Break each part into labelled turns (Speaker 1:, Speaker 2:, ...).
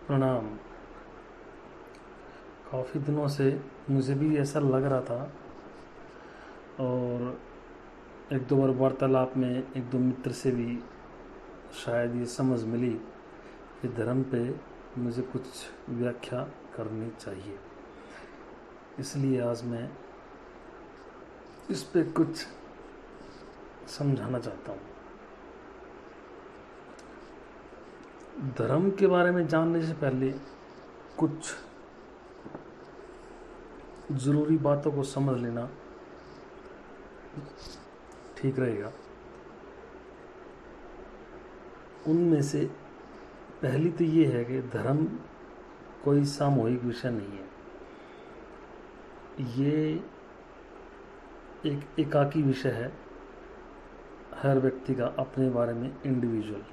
Speaker 1: प्रणाम। काफ़ी दिनों से मुझे भी ऐसा लग रहा था और एक दो बार वार्तालाप में एक दो मित्र से भी शायद ये समझ मिली कि धर्म पे मुझे कुछ व्याख्या करनी चाहिए। इसलिए आज मैं इस पे कुछ समझाना चाहता हूँ। धर्म के बारे में जानने से पहले कुछ ज़रूरी बातों को समझ लेना ठीक रहेगा। उनमें से पहली तो ये है कि धर्म कोई सामूहिक विषय नहीं है। ये एक एकाकी विषय है, हर व्यक्ति का अपने बारे में इंडिविजुअल।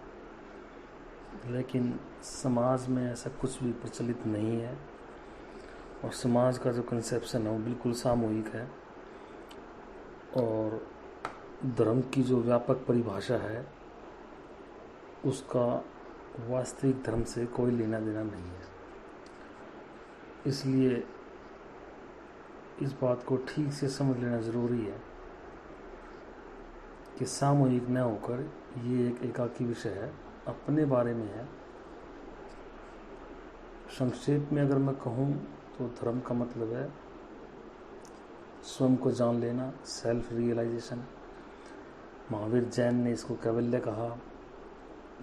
Speaker 1: लेकिन समाज में ऐसा कुछ भी प्रचलित नहीं है और समाज का जो कंसेप्शन है वो बिल्कुल सामूहिक है। और धर्म की जो व्यापक परिभाषा है उसका वास्तविक धर्म से कोई लेना देना नहीं है। इसलिए इस बात को ठीक से समझ लेना ज़रूरी है कि सामूहिक न होकर ये एक एकाकी विषय है, अपने बारे में है। संक्षेप में अगर मैं कहूँ तो धर्म का मतलब है स्वयं को जान लेना, सेल्फ रियलाइजेशन। महावीर जैन ने इसको कैवल्य कहा,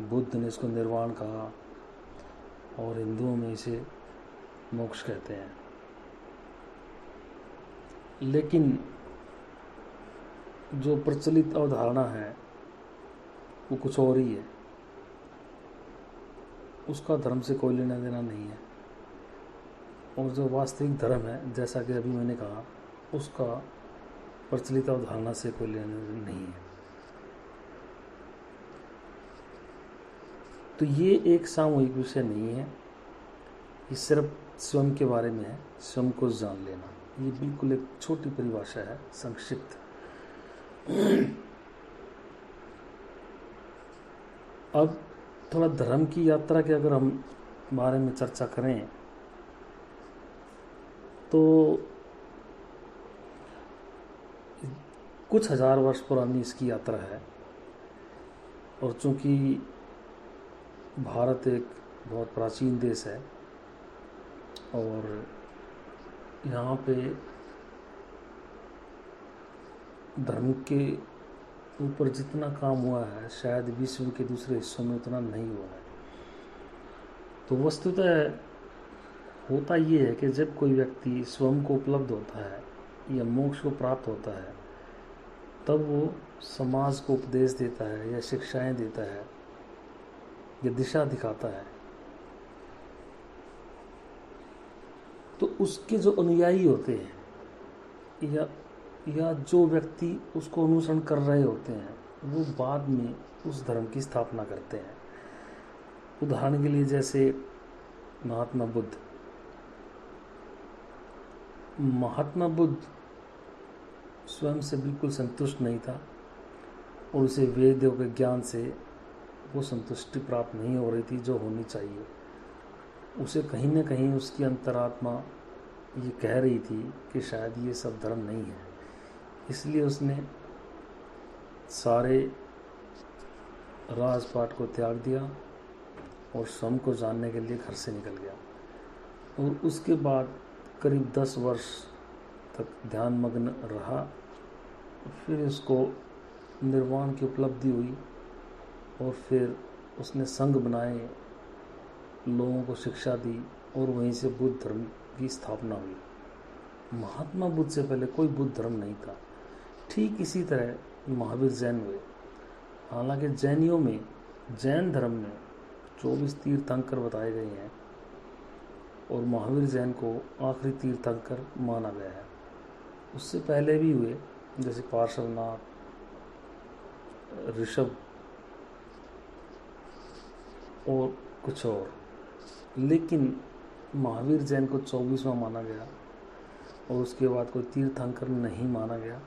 Speaker 1: बुद्ध ने इसको निर्वाण कहा और हिंदुओं में इसे मोक्ष कहते हैं। लेकिन जो प्रचलित अवधारणा है वो कुछ और ही है, उसका धर्म से कोई लेना देना नहीं है। और जो वास्तविक धर्म है, जैसा कि अभी मैंने कहा, उसका प्रचलित अवधारणा से कोई लेना देना नहीं है। तो ये एक सामूहिक विषय नहीं है, ये सिर्फ स्वयं के बारे में है, स्वयं को जान लेना। ये बिल्कुल एक छोटी परिभाषा है, संक्षिप्त। अब थोड़ा धर्म की यात्रा के अगर हम बारे में चर्चा करें तो कुछ हजार वर्ष पुरानी इसकी यात्रा है। और चूंकि भारत एक बहुत प्राचीन देश है और यहाँ पे धर्म के ऊपर जितना काम हुआ है शायद विश्व के दूसरे हिस्सों में उतना नहीं हुआ है। तो वस्तुतः होता ये है कि जब कोई व्यक्ति स्वयं को उपलब्ध होता है या मोक्ष को प्राप्त होता है तब वो समाज को उपदेश देता है या शिक्षाएं देता है या दिशा दिखाता है। तो उसके जो अनुयायी होते हैं या जो व्यक्ति उसको अनुसरण कर रहे होते हैं वो बाद में उस धर्म की स्थापना करते हैं। उदाहरण के लिए जैसे महात्मा बुद्ध स्वयं से बिल्कुल संतुष्ट नहीं था और उसे वेदों के ज्ञान से वो संतुष्टि प्राप्त नहीं हो रही थी जो होनी चाहिए। उसे कहीं न कहीं उसकी अंतरात्मा ये कह रही थी कि शायद ये सब धर्म नहीं है। इसलिए उसने सारे राजपाट को त्याग दिया और स्वयं को जानने के लिए घर से निकल गया। और उसके बाद करीब 10 वर्ष तक ध्यान मग्न रहा। फिर उसको निर्वाण की उपलब्धि हुई और फिर उसने संघ बनाए, लोगों को शिक्षा दी और वहीं से बुद्ध धर्म की स्थापना हुई। महात्मा बुद्ध से पहले कोई बुद्ध धर्म नहीं था। ठीक इसी तरह महावीर जैन हुए। हालांकि जैन धर्म में 24 तीर्थंकर बताए गए हैं और महावीर जैन को आखिरी तीर्थंकर माना गया है। उससे पहले भी हुए जैसे पार्श्वनाथ, ऋषभ और कुछ और, लेकिन महावीर जैन को 24वां माना गया और उसके बाद कोई तीर्थंकर नहीं माना गया।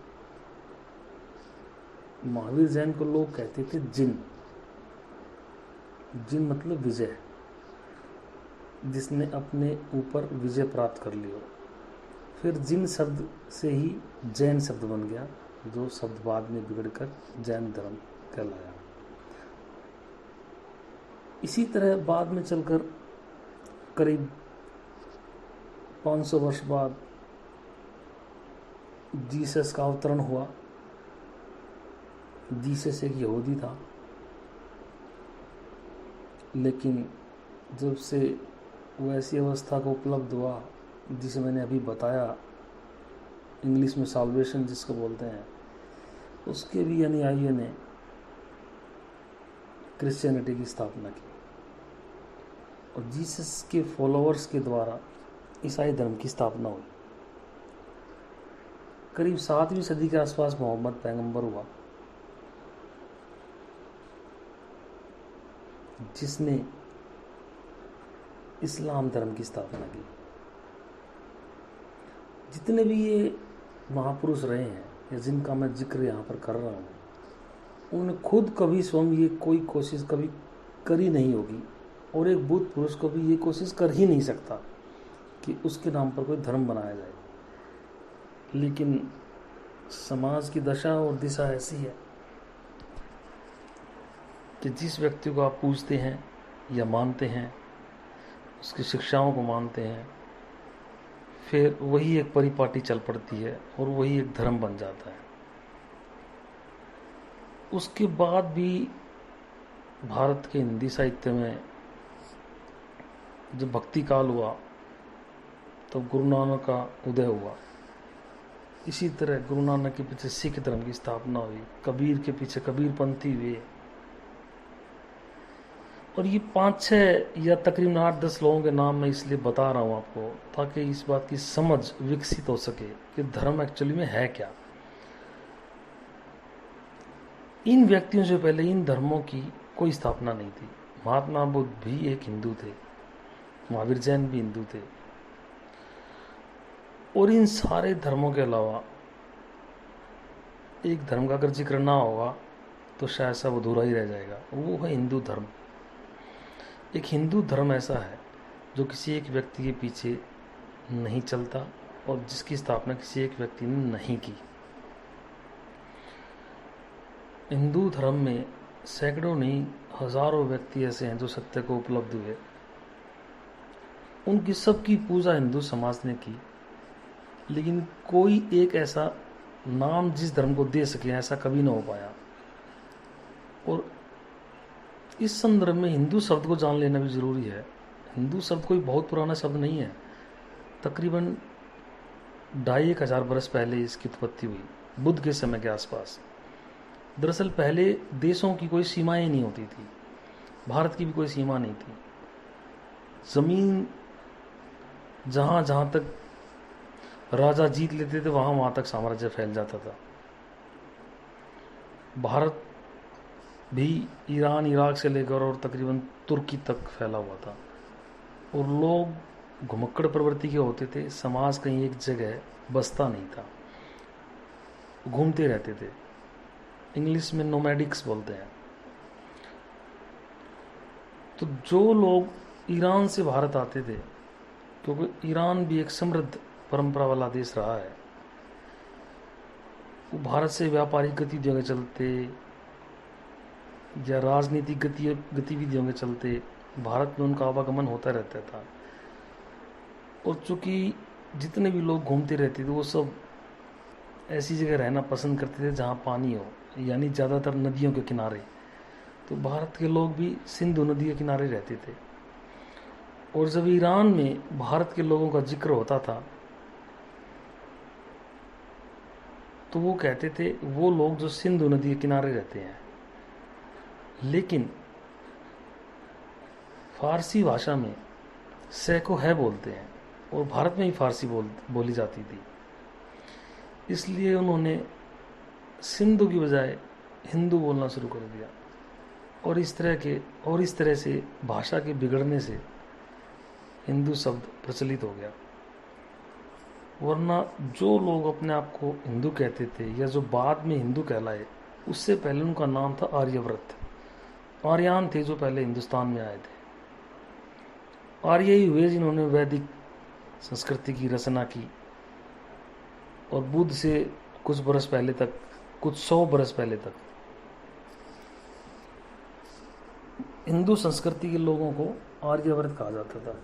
Speaker 1: महावीर जैन को लोग कहते थे जिन मतलब विजय। जिसने अपने ऊपर विजय प्राप्त कर ली हो। फिर जिन शब्द से ही जैन शब्द बन गया, जो शब्द बाद में बिगड़कर जैन धर्म कहलाया। इसी तरह बाद में चलकर करीब 500 वर्ष बाद जीसस का अवतरण हुआ। जीसस एक यहूदी था, लेकिन जब से वो ऐसी अवस्था को उपलब्ध हुआ जिसे मैंने अभी बताया, इंग्लिश में साल्वेशन जिसको बोलते हैं, उसके भी अनुयायियों ने क्रिश्चियनिटी की स्थापना की और जीसस के फॉलोअर्स के द्वारा ईसाई धर्म की स्थापना हुई। करीब 7वीं सदी के आसपास मोहम्मद पैगंबर हुआ, जिसने इस्लाम धर्म की स्थापना की। जितने भी ये महापुरुष रहे हैं या जिनका मैं जिक्र यहाँ पर कर रहा हूँ, उन्होंने खुद कभी स्वयं ये कोई कोशिश कभी करी नहीं होगी, और एक बुद्ध पुरुष को भी ये कोशिश कर ही नहीं सकता कि उसके नाम पर कोई धर्म बनाया जाए। लेकिन समाज की दशा और दिशा ऐसी है कि जिस व्यक्ति को आप पूजते हैं या मानते हैं, उसकी शिक्षाओं को मानते हैं, फिर वही एक परिपाटी चल पड़ती है और वही एक धर्म बन जाता है। उसके बाद भी भारत के हिंदी साहित्य में जब भक्ति काल हुआ तो गुरु नानक का उदय हुआ। इसी तरह गुरु नानक के पीछे सिख धर्म की स्थापना हुई, कबीर के पीछे कबीरपंथी हुए, और ये 5-6 या तकरीबन 8-10 लोगों के नाम मैं इसलिए बता रहा हूँ आपको, ताकि इस बात की समझ विकसित हो सके कि धर्म एक्चुअली में है क्या। इन व्यक्तियों से पहले इन धर्मों की कोई स्थापना नहीं थी। महात्मा बुद्ध भी एक हिंदू थे, महावीर जैन भी हिंदू थे, और इन सारे धर्मों के अलावा एक धर्म का अगर जिक्र ना होगा तो शायद सब अधूरा ही रह जाएगा, वो है हिंदू धर्म। एक हिंदू धर्म ऐसा है जो किसी एक व्यक्ति के पीछे नहीं चलता और जिसकी स्थापना किसी एक व्यक्ति ने नहीं की। हिंदू धर्म में सैकड़ों नहीं हजारों व्यक्ति ऐसे हैं जो सत्य को उपलब्ध हुए। उनकी सबकी पूजा हिंदू समाज ने की, लेकिन कोई एक ऐसा नाम जिस धर्म को दे सके ऐसा कभी ना हो पाया। और इस संदर्भ में हिंदू शब्द को जान लेना भी जरूरी है। हिंदू शब्द कोई बहुत पुराना शब्द नहीं है, तकरीबन 2500 बरस पहले इसकी उत्पत्ति हुई, बुद्ध के समय के आसपास। दरअसल पहले देशों की कोई सीमाएं नहीं होती थी, भारत की भी कोई सीमा नहीं थी। जमीन जहाँ जहाँ तक राजा जीत लेते थे वहाँ तक साम्राज्य फैल जाता था। भारत भी ईरान, इराक से लेकर और तकरीबन तुर्की तक फैला हुआ था, और लोग घुमक्कड़ प्रवृत्ति के होते थे। समाज कहीं एक जगह बसता नहीं था, घूमते रहते थे। इंग्लिश में नोमैडिक्स बोलते हैं। तो जो लोग ईरान से भारत आते थे, क्योंकि ईरान भी एक समृद्ध परंपरा वाला देश रहा है, वो भारत से व्यापारिक गतिविधियों के चलते या राजनीतिक गतिविधियों के चलते भारत में उनका आवागमन होता रहता था। और चूँकि जितने भी लोग घूमते रहते थे वो सब ऐसी जगह रहना पसंद करते थे जहाँ पानी हो, यानी ज़्यादातर नदियों के किनारे। तो भारत के लोग भी सिंधु नदी के किनारे रहते थे। और जब ईरान में भारत के लोगों का जिक्र होता था तो वो कहते थे वो लोग जो सिंधु नदी के किनारे रहते हैं। लेकिन फारसी भाषा में सैको है बोलते हैं, और भारत में ही फारसी बोली जाती थी। इसलिए उन्होंने सिंधु की बजाय हिंदू बोलना शुरू कर दिया, और इस तरह से भाषा के बिगड़ने से हिंदू शब्द प्रचलित हो गया। वरना जो लोग अपने आप को हिंदू कहते थे या जो बाद में हिंदू कहलाए, उससे पहले उनका नाम था आर्यव्रत। आर्यन थे जो पहले हिंदुस्तान में आए थे। आर्य ही हुए जिन्होंने वैदिक संस्कृति की रचना की, और बुद्ध से कुछ बरस पहले तक, कुछ 100 बरस पहले तक हिंदू संस्कृति के लोगों को आर्यवर्त कहा जाता था।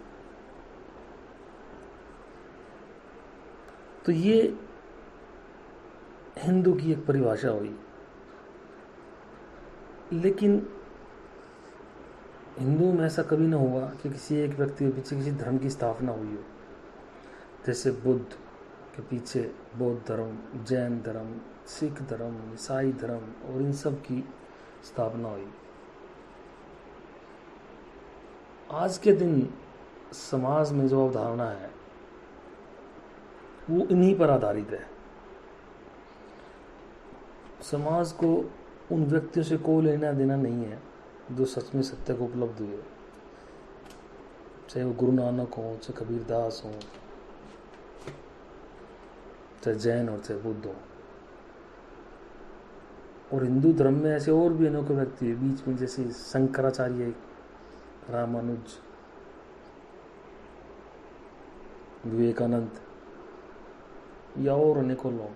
Speaker 1: तो ये हिंदू की एक परिभाषा हुई। लेकिन हिंदू में ऐसा कभी ना हुआ कि किसी एक व्यक्ति के पीछे किसी धर्म की स्थापना हुई हो। जैसे बुद्ध के पीछे बौद्ध धर्म, जैन धर्म, सिख धर्म, ईसाई धर्म और इन सब की स्थापना हुई। आज के दिन समाज में जो अवधारणा है वो इन्हीं पर आधारित है। समाज को उन व्यक्तियों से कोई लेना देना नहीं है जो सच में सत्य को उपलब्ध हुए, चाहे वो गुरु नानक हो, चाहे कबीरदास हो, चाहे जैन और चाहे बुद्ध हो। और हिंदू धर्म में ऐसे और भी अनोखे व्यक्ति है बीच में, जैसे शंकराचार्य, रामानुज, विवेकानंद या और अनेकों लोग।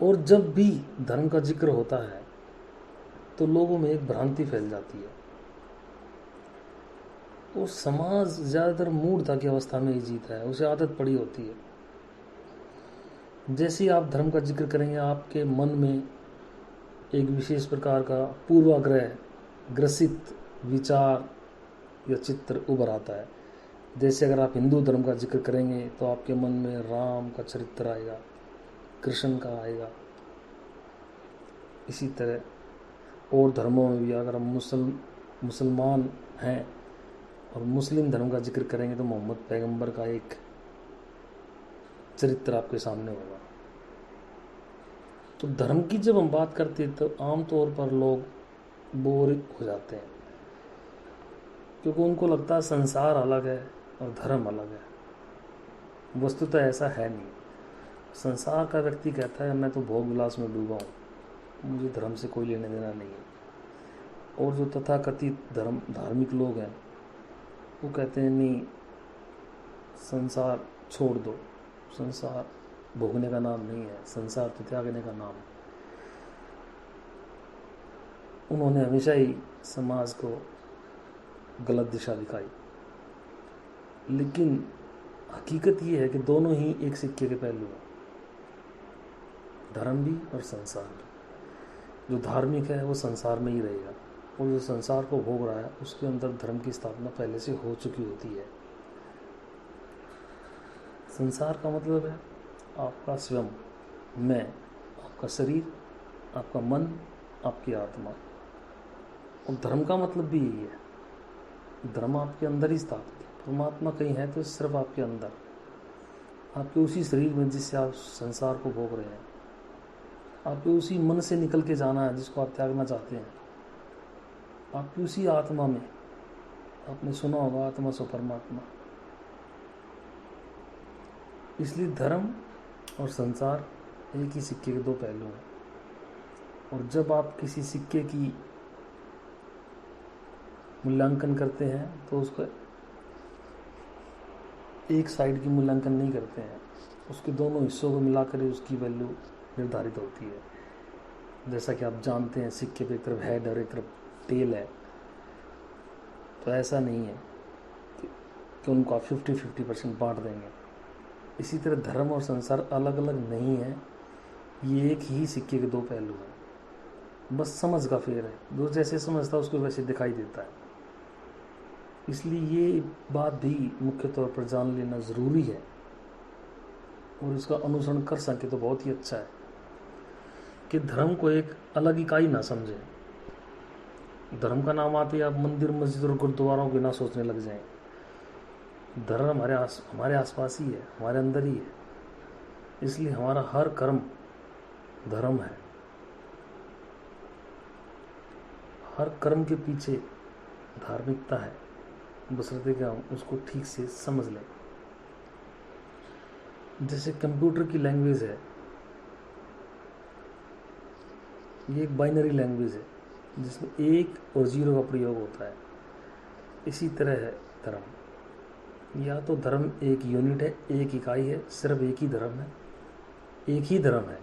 Speaker 1: और जब भी धर्म का जिक्र होता है तो लोगों में एक भ्रांति फैल जाती है, और समाज ज़्यादातर मूढ़ता की अवस्था में ही जीता है, उसे आदत पड़ी होती है। जैसे ही आप धर्म का जिक्र करेंगे आपके मन में एक विशेष प्रकार का पूर्वाग्रह ग्रसित विचार या चित्र उभर आता है। जैसे अगर आप हिंदू धर्म का जिक्र करेंगे तो आपके मन में राम का चरित्र आएगा, कृष्ण का आएगा। इसी तरह और धर्मों में भी अगर हम मुसलमान हैं और मुस्लिम धर्म का जिक्र करेंगे तो मोहम्मद पैगंबर का एक चरित्र आपके सामने होगा। तो धर्म की जब हम बात करते हैं तो आमतौर पर लोग बोर हो जाते हैं, क्योंकि उनको लगता है संसार अलग है और धर्म अलग है। वस्तुतः ऐसा है नहीं। संसार का व्यक्ति कहता है मैं तो भोग विलास में डूबा हूँ, मुझे धर्म से कोई लेने देना नहीं है। और जो तथाकथित धार्मिक लोग हैं वो कहते हैं नहीं, संसार छोड़ दो, संसार भोगने का नाम नहीं है, संसार तो त्यागने का नाम है। उन्होंने हमेशा ही समाज को गलत दिशा दिखाई। लेकिन हकीकत ये है कि दोनों ही एक सिक्के के पहलू हैं, धर्म भी और संसार भी। जो धार्मिक है वो संसार में ही रहेगा, और जो संसार को भोग रहा है उसके अंदर धर्म की स्थापना पहले से हो चुकी होती है। संसार का मतलब है आपका स्वयं, मैं, आपका शरीर, आपका मन, आपकी आत्मा। और धर्म का मतलब भी यही है, धर्म आपके अंदर ही स्थापित है। परमात्मा कहीं है तो सिर्फ आपके अंदर, आपके उसी शरीर में जिससे आप संसार को भोग रहे हैं। आपके उसी मन से निकल के जाना है जिसको आप त्यागना चाहते हैं, आपकी उसी आत्मा में। आपने सुना होगा आत्मा सो परमात्मा। इसलिए धर्म और संसार एक ही सिक्के के दो पहलू हैं। और जब आप किसी सिक्के की मूल्यांकन करते हैं तो उसका एक साइड की मूल्यांकन नहीं करते हैं, उसके दोनों हिस्सों को मिलाकर ही उसकी वैल्यू निर्धारित होती है। जैसा कि आप जानते हैं सिक्के पे एक तरफ हेड और एक तरफ टेल है, तो ऐसा नहीं है कि उनको आप 50-50% बांट देंगे। इसी तरह धर्म और संसार अलग अलग नहीं है, ये एक ही सिक्के के दो पहलू हैं, बस समझ का फेर है। जो जैसे समझता है उसको वैसे दिखाई देता है। इसलिए ये बात भी मुख्य तौर पर जान लेना ज़रूरी है, और इसका अनुसरण कर सके तो बहुत ही अच्छा है कि धर्म को एक अलग इकाई ना समझें। धर्म का नाम आते ही आप मंदिर, मस्जिद और गुरुद्वारों के ना सोचने लग जाएं। धर्म हमारे आसपास ही है, हमारे अंदर ही है। इसलिए हमारा हर कर्म धर्म है। हर कर्म के पीछे धार्मिकता है, बशर्ते कि हम उसको ठीक से समझ लें। जैसे कंप्यूटर की लैंग्वेज है, ये एक बाइनरी लैंग्वेज है। जिसमें 1 और 0 का प्रयोग होता है। इसी तरह है धर्म। या तो धर्म एक यूनिट है, एक इकाई है, सिर्फ एक ही धर्म है, एक ही धर्म है,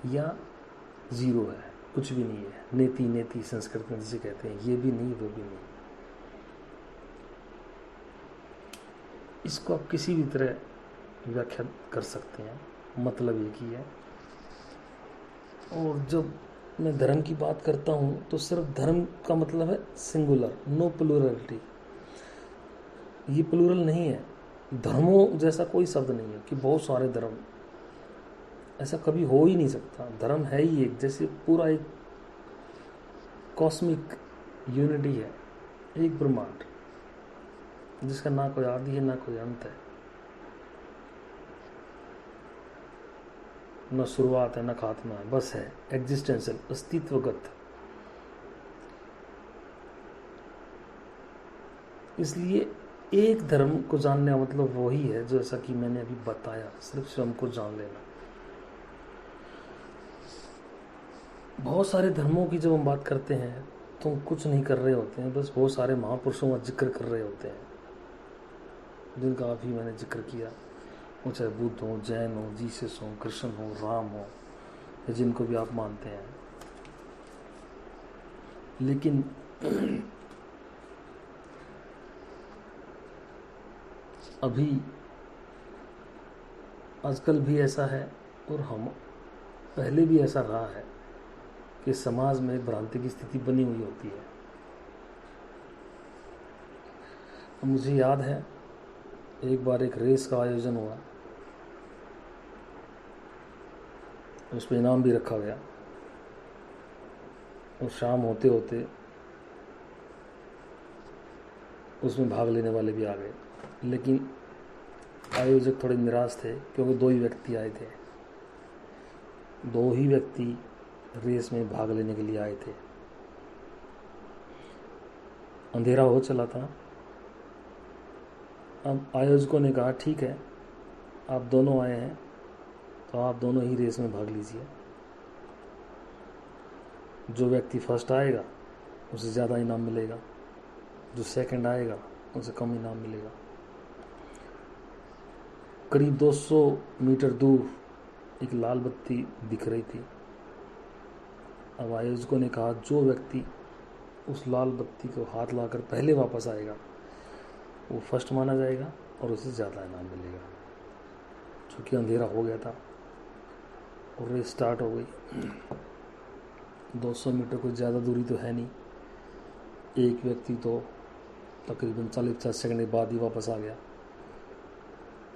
Speaker 1: या 0 है, कुछ भी नहीं है। नेति नेति संस्कृत में जिसे कहते हैं, ये भी नहीं वो भी नहीं। इसको आप किसी भी तरह व्याख्या कर सकते हैं, मतलब एक ही है। और जब मैं धर्म की बात करता हूँ तो सिर्फ धर्म का मतलब है सिंगुलर, नो प्लूरलिटी। ये प्लूरल नहीं है, धर्मों जैसा कोई शब्द नहीं है कि बहुत सारे धर्म, ऐसा कभी हो ही नहीं सकता। धर्म है ही एक, जैसे पूरा एक कॉस्मिक यूनिटी है, एक ब्रह्मांड जिसका ना कोई आदि है ना कोई अंत है, न शुरुआत है न खात्मा है, बस है एग्जिस्टेंशियल, अस्तित्वगत। इसलिए एक धर्म को जानने का मतलब वही है जैसा कि मैंने अभी बताया, सिर्फ स्वयं को जान लेना। बहुत सारे धर्मों की जब हम बात करते हैं तो कुछ नहीं कर रहे होते हैं, बस बहुत सारे महापुरुषों का जिक्र कर रहे होते हैं जिनका अभी मैंने जिक्र किया, वो चाहे बुद्ध हो, जैन हो, जीसस हो, कृष्ण हो, राम हो, या जिनको भी आप मानते हैं। लेकिन अभी आजकल भी ऐसा है, और हम पहले भी ऐसा रहा है कि समाज में भ्रांति की स्थिति बनी हुई होती है। मुझे याद है एक बार एक रेस का आयोजन हुआ, उस पर इनाम भी रखा गया, और शाम होते होते उसमें भाग लेने वाले भी आ गए। लेकिन आयोजक थोड़े निराश थे क्योंकि 2 ही व्यक्ति आए थे, 2 ही व्यक्ति रेस में भाग लेने के लिए आए थे। अंधेरा हो चला था। अब आयोजकों ने कहा ठीक है, आप दोनों आए हैं तो आप दोनों ही रेस में भाग लीजिए। जो व्यक्ति फर्स्ट आएगा उसे ज़्यादा इनाम मिलेगा, जो सेकंड आएगा उसे कम इनाम मिलेगा। करीब 200 मीटर दूर एक लाल बत्ती दिख रही थी। अब आयोजकों ने कहा जो व्यक्ति उस लाल बत्ती को हाथ लाकर पहले वापस आएगा वो फर्स्ट माना जाएगा और उसे ज़्यादा इनाम मिलेगा। चूँकि अंधेरा हो गया था और रेस स्टार्ट हो गई। 200 मीटर कोई ज़्यादा दूरी तो है नहीं। एक व्यक्ति तो तकरीबन 40-50 सेकंड के बाद ही वापस आ गया।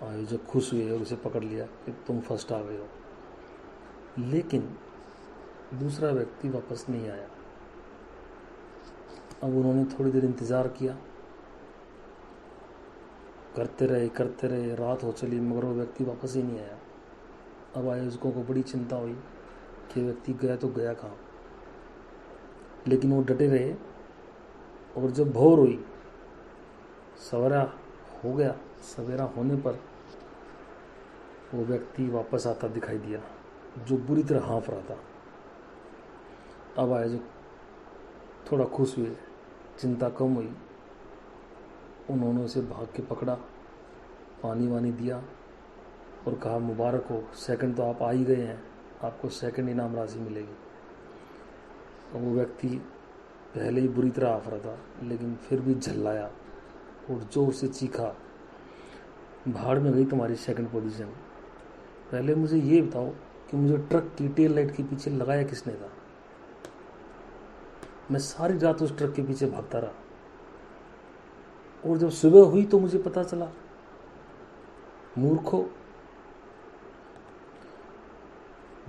Speaker 1: आयोजक खुश हुए और उसे पकड़ लिया कि तुम फर्स्ट आ गए हो। लेकिन दूसरा व्यक्ति वापस नहीं आया। अब उन्होंने थोड़ी देर इंतज़ार किया, करते रहे, रात हो चली, मगर वो व्यक्ति वापस ही नहीं आया। अब आयोजकों को बड़ी चिंता हुई कि व्यक्ति गया तो गया कहाँ। लेकिन वो डटे रहे, और जब भोर हुई, सवेरा हो गया, सवेरा होने पर वो व्यक्ति वापस आता दिखाई दिया जो बुरी तरह हाँफ रहा था। अब आयोजक थोड़ा खुश हुए, चिंता कम हुई। उन्होंने उसे भाग के पकड़ा, पानी वानी दिया और कहा मुबारक हो, सेकंड तो आप आ ही गए हैं, आपको सेकंड इनाम राशि मिलेगी। और वो व्यक्ति पहले ही बुरी तरह हाँफ रहा था, लेकिन फिर भी झल्लाया और जोर से चीखा, भाड़ में गई तुम्हारी सेकंड पोजीशन। पहले मुझे ये बताओ कि मुझे ट्रक की टेल लाइट के पीछे लगाया किसने था? मैं सारी रात उस ट्रक के पीछे भागता रहा, और जब सुबह हुई तो मुझे पता चला। मूर्खों,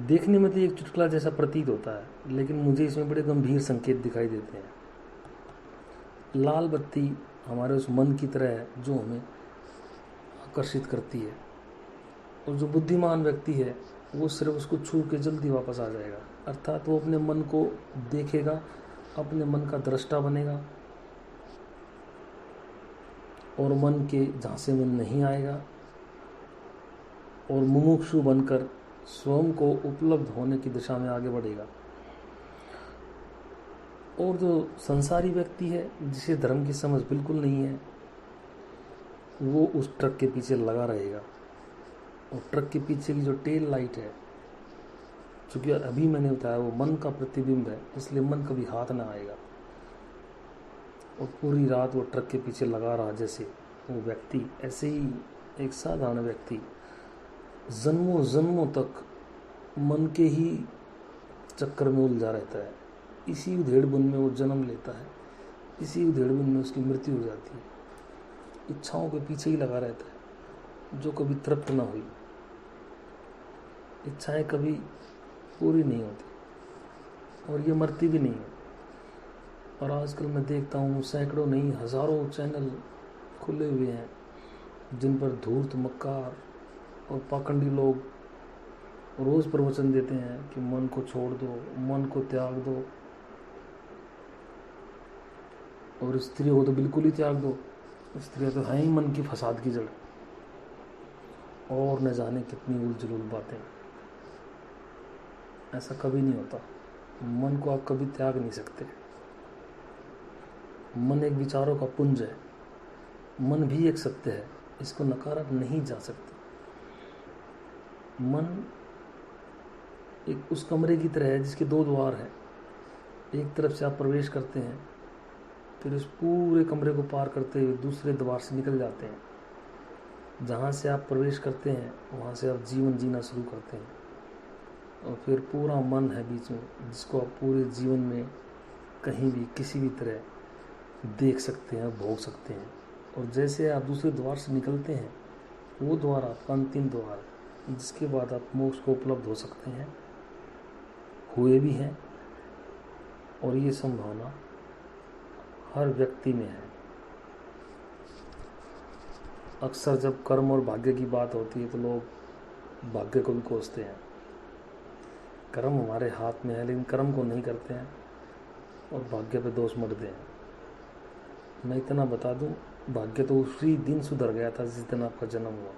Speaker 1: देखने में तो एक चुटकुला जैसा प्रतीत होता है, लेकिन मुझे इसमें बड़े गंभीर संकेत दिखाई देते हैं। लाल बत्ती हमारे उस मन की तरह है जो हमें आकर्षित करती है, और जो बुद्धिमान व्यक्ति है वो सिर्फ उसको छू के जल्दी वापस आ जाएगा। अर्थात वो अपने मन को देखेगा, अपने मन का दृष्टा बनेगा और मन के झांसे में नहीं आएगा, और मुमुक्षु बनकर स्वयं को उपलब्ध होने की दिशा में आगे बढ़ेगा। और जो संसारी व्यक्ति है, जिसे धर्म की समझ बिल्कुल नहीं है, वो उस ट्रक के पीछे लगा रहेगा। और ट्रक के पीछे की जो टेल लाइट है, चूँकि अभी मैंने बताया वो मन का प्रतिबिंब है, इसलिए मन कभी हाथ ना आएगा। और पूरी रात वो ट्रक के पीछे लगा रहा जैसे वो व्यक्ति, ऐसे ही एक साधारण व्यक्ति जन्मों जन्मों तक मन के ही चक्कर में उलझा रहता है। इसी उधेड़बुन में वो जन्म लेता है, इसी उधेड़बुन में उसकी मृत्यु हो जाती है। इच्छाओं के पीछे ही लगा रहता है जो कभी तृप्त ना हुई। इच्छाएं कभी पूरी नहीं होती और ये मरती भी नहीं है। और आजकल मैं देखता हूँ सैकड़ों नहीं हज़ारों चैनल खुले हुए हैं जिन पर धूर्त, मक्कार और पाखंडी लोग रोज़ प्रवचन देते हैं कि मन को छोड़ दो, मन को त्याग दो, और स्त्रियों को तो बिल्कुल ही त्याग दो, स्त्रियाँ तो हैं ही मन की फसाद की जड़, और न जाने कितनी उलझुल बातें। ऐसा कभी नहीं होता। मन को आप कभी त्याग नहीं सकते। मन एक विचारों का पुंज है, मन भी एक सत्य है, इसको नकारा नहीं जा सकता। मन एक उस कमरे की तरह है जिसके दो द्वार हैं। एक तरफ से आप प्रवेश करते हैं, फिर उस पूरे कमरे को पार करते हुए दूसरे द्वार से निकल जाते हैं। जहाँ से आप प्रवेश करते हैं वहाँ से आप जीवन जीना शुरू करते हैं, और फिर पूरा मन है बीच में, जिसको आप पूरे जीवन में कहीं भी किसी भी तरह देख सकते हैं, भोग सकते हैं। और जैसे आप दूसरे द्वार से निकलते हैं, वो द्वार आपका अंतिम द्वार है, जिसके बाद आप मोक्ष को उपलब्ध हो सकते हैं, हुए भी हैं। और ये संभावना हर व्यक्ति में है। अक्सर जब कर्म और भाग्य की बात होती है तो लोग भाग्य को भी कोसते हैं। कर्म हमारे हाथ में है, लेकिन कर्म को नहीं करते हैं और भाग्य पे दोष मढ़ते हैं। मैं इतना बता दूं, भाग्य तो उसी दिन सुधर गया था जिस दिन आपका जन्म हुआ।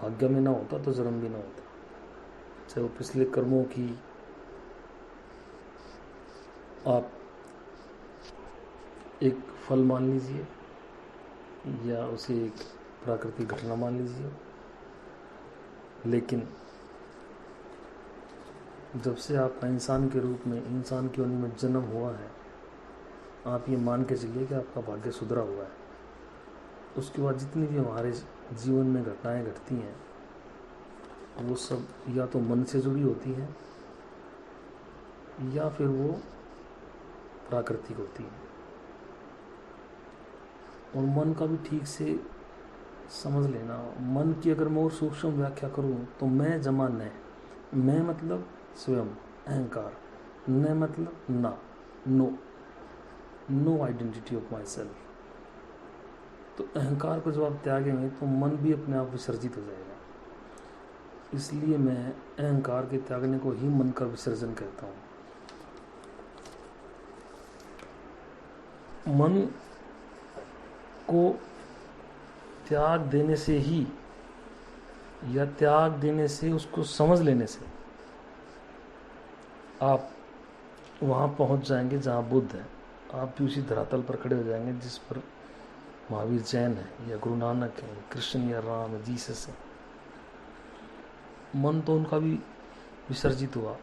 Speaker 1: भाग्य में ना होता तो जन्म भी ना होता। चाहे वो पिछले कर्मों की आप एक फल मान लीजिए या उसे एक प्राकृतिक घटना मान लीजिए, लेकिन जब से आपका इंसान के रूप में, इंसान की योनि में जन्म हुआ है, आप ये मान के चलिए कि आपका भाग्य सुधरा हुआ है। उसके बाद जितनी भी हमारे जीवन में घटनाएं घटती हैं, वो सब या तो मन से जुड़ी होती हैं या फिर वो प्राकृतिक होती हैं। और मन का भी ठीक से समझ लेना। मन की अगर मैं और सूक्ष्म व्याख्या करूं तो मैं जमा न, मैं मतलब स्वयं, अहंकार, न मतलब ना, no identity of myself. तो अहंकार को जब आप त्यागेंगे तो मन भी अपने आप विसर्जित हो जाएगा। इसलिए मैं अहंकार के त्यागने को ही मन का विसर्जन कहता हूँ। मन को त्याग देने से ही, या त्याग देने से, उसको समझ लेने से आप वहाँ पहुँच जाएंगे जहाँ बुद्ध है। आप भी उसी धरातल पर खड़े हो जाएंगे जिस पर महावीर जैन है, या गुरु नानक है, कृष्ण या राम है, जीसस है। मन तो उनका भी विसर्जित हुआ।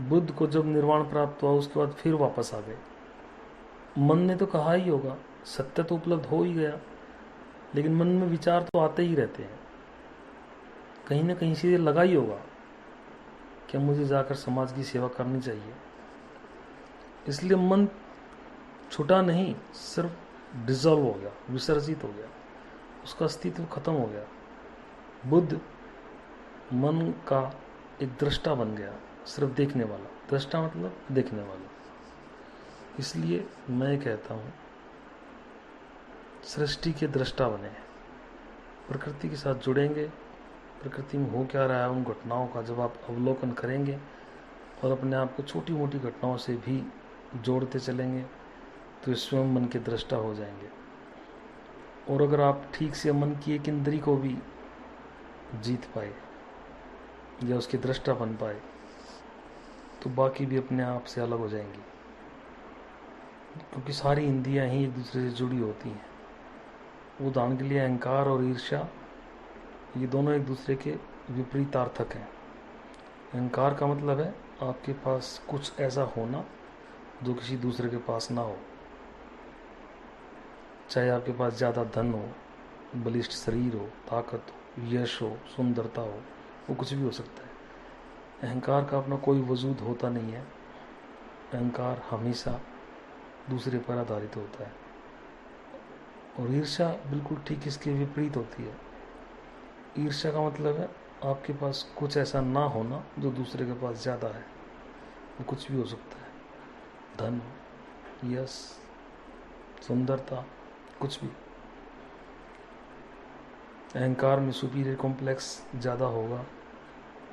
Speaker 1: बुद्ध को जब निर्वाण प्राप्त हुआ उसके बाद फिर वापस आ गए। मन ने तो कहा ही होगा, सत्य तो उपलब्ध हो ही गया, लेकिन मन में विचार तो आते ही रहते हैं। कहीं ना कहीं से लगा ही होगा क्या मुझे जाकर समाज की सेवा करनी चाहिए। इसलिए मन छूटा नहीं, सिर्फ डिसॉल्व हो गया, विसर्जित हो गया, उसका अस्तित्व खत्म हो गया। बुद्ध मन का एक दृष्टा बन गया, सिर्फ देखने वाला। दृष्टा मतलब देखने वाला। इसलिए मैं कहता हूँ सृष्टि के दृष्टा बने, प्रकृति के साथ जुड़ेंगे, प्रकृति में हो क्या रहा है उन घटनाओं का जब आप अवलोकन करेंगे और अपने आप को छोटी मोटी घटनाओं से भी जोड़ते चलेंगे तो स्वयं मन के दृष्टा हो जाएंगे। और अगर आप ठीक से मन की एक इंद्री को भी जीत पाए या उसके दृष्टा बन पाए तो बाकी भी अपने आप से अलग हो जाएंगी, क्योंकि सारी इंद्रियां ही एक दूसरे से जुड़ी होती हैं। उदाहरण के लिए अहंकार और ईर्ष्या, ये दोनों एक दूसरे के विपरीतार्थक हैं। अहंकार का मतलब है आपके पास कुछ ऐसा होना जो किसी दूसरे के पास ना हो। चाहे आपके पास ज़्यादा धन हो, बलिष्ठ शरीर हो, ताकत हो, यश हो, सुंदरता हो, वो कुछ भी हो सकता है। अहंकार का अपना कोई वजूद होता नहीं है। अहंकार हमेशा दूसरे पर आधारित होता है। और ईर्ष्या बिल्कुल ठीक इसके विपरीत होती है। ईर्ष्या का मतलब है आपके पास कुछ ऐसा ना होना जो दूसरे के पास ज़्यादा है। वो कुछ भी हो सकता है, धन, यश, सुंदरता, कुछ भी। अहंकार में सुपीरियर कॉम्प्लेक्स ज़्यादा होगा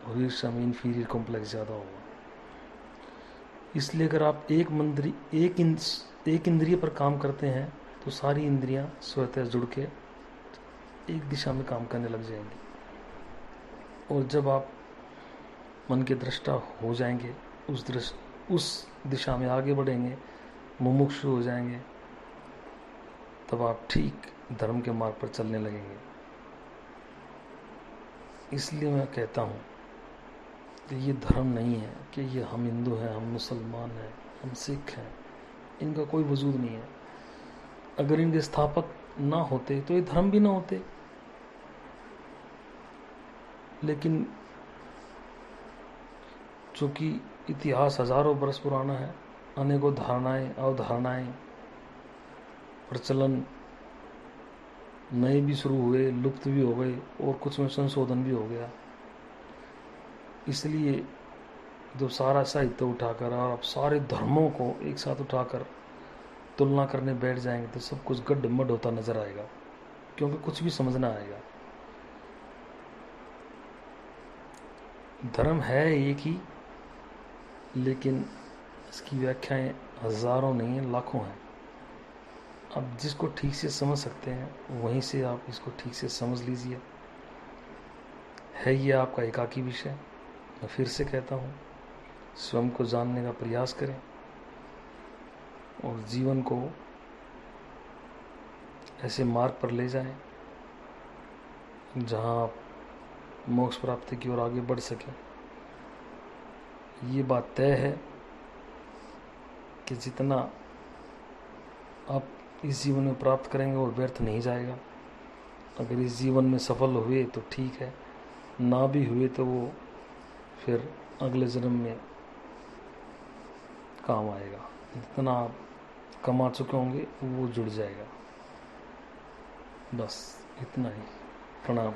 Speaker 1: और ईर्ष्या में इन्फीरियर कॉम्प्लेक्स ज़्यादा होगा। इसलिए अगर आप एक इंद्रिय पर काम करते हैं तो सारी इंद्रियां स्वतः जुड़ के एक दिशा में काम करने लग जाएंगी। और जब आप मन के दृष्टा हो जाएंगे, उस दिशा में आगे बढ़ेंगे, मुमुक्षु हो जाएंगे, तब आप ठीक धर्म के मार्ग पर चलने लगेंगे। इसलिए मैं कहता हूँ कि ये धर्म नहीं है कि ये हम हिंदू हैं, हम मुसलमान हैं, हम सिख हैं, इनका कोई वजूद नहीं है। अगर इनके स्थापक ना होते तो ये धर्म भी ना होते। लेकिन चूँकि इतिहास हजारों बरस पुराना है, अनेकों धारणाएं, अवधारणाएं, प्रचलन नए भी शुरू हुए, लुप्त भी हो गए और कुछ में संशोधन भी हो गया। इसलिए जब सारा साहित्य उठाकर और आप सारे धर्मों को एक साथ उठाकर तुलना करने बैठ जाएंगे तो सब कुछ गड्ढमड होता नजर आएगा, क्योंकि कुछ भी समझ ना आएगा। धर्म है एक ही, लेकिन इसकी व्याख्याएं हजारों नहीं है, लाखों हैं। अब जिसको ठीक से समझ सकते हैं वहीं से आप इसको ठीक से समझ लीजिए। है ये आपका एकाकी विषय। मैं फिर से कहता हूँ, स्वयं को जानने का प्रयास करें और जीवन को ऐसे मार्ग पर ले जाएं जहाँ आप मोक्ष प्राप्ति की ओर आगे बढ़ सकें। ये बात तय है कि जितना आप इस जीवन में प्राप्त करेंगे वो व्यर्थ नहीं जाएगा। अगर इस जीवन में सफल हुए तो ठीक है, ना भी हुए तो वो फिर अगले जन्म में काम आएगा। जितना आप कमा चुके होंगे वो जुड़ जाएगा। बस इतना ही। प्रणाम।